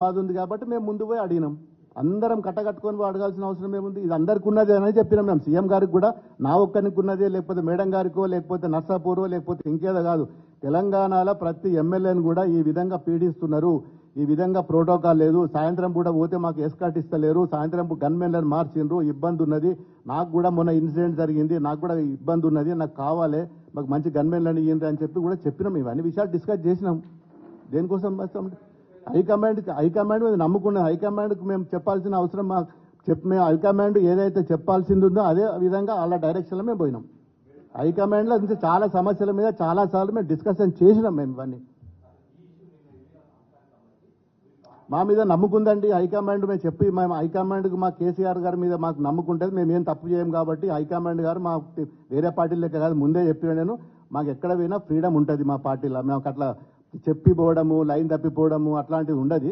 బాధ ఉంది కాబట్టి మేము ముందు పోయి అడిగినాం. అందరం కట్టకట్టుకొని అడగాల్సిన అవసరం ఏముంది? ఇది అందరికి ఉన్నదే అని చెప్పినాం. మేము సీఎం గారికి కూడా నా ఒక్కరికి ఉన్నదే, లేకపోతే మేడం గారికో, లేకపోతే నర్సాపూరో, లేకపోతే ఇంకేదో కాదు, తెలంగాణలో ప్రతి ఎమ్మెల్యేని కూడా ఈ విధంగా పీడిస్తున్నారు. ఈ విధంగా ప్రోటోకాల్ లేదు. సాయంత్రం పూట పోతే మాకు ఎస్కాట్ ఇస్తలేరు. సాయంత్రం గన్మెన్లను మార్చిండ్రు. ఇబ్బంది ఉన్నది. నాకు కూడా మొన్న ఇన్సిడెంట్ జరిగింది. నాకు కూడా ఇబ్బంది ఉన్నది. నాకు కావాలి, మాకు మంచి గన్మెన్లను ఇయ్యండి అని చెప్పి కూడా చెప్పినాం. ఇవన్నీ విషయాలు డిస్కస్ చేసినాం. దేనికోసం హైకమాండ్ మీద నమ్ముకున్న హైకమాండ్కి మేము చెప్పాల్సిన అవసరం మేము హైకమాండ్ ఏదైతే చెప్పాల్సింది ఉందో అదే విధంగా వాళ్ళ డైరెక్షన్లో మేము పోయినాం. హైకమాండ్లో అంతే చాలా సమస్యల మీద చాలాసార్లు మేము డిస్కషన్ చేసినాం. మేము ఇవన్నీ మా మీద నమ్ముకుందండి హైకమాండ్. మేము హైకమాండ్కి మా కేసీఆర్ గారి మీద మాకు నమ్ముకుంటుంది. మేము ఏం తప్పు చేయం కాబట్టి హైకమాండ్ గారు మా వేరే పార్టీల లెక్క కాదు, ముందే చెప్పిన నేను, మాకు ఎక్కడ పోయినా ఫ్రీడమ్ ఉంటుంది మా పార్టీలో. మాకు అట్లా చెప్పిపోవడము, లైన్ తప్పిపోవడము అట్లాంటిది ఉండదు.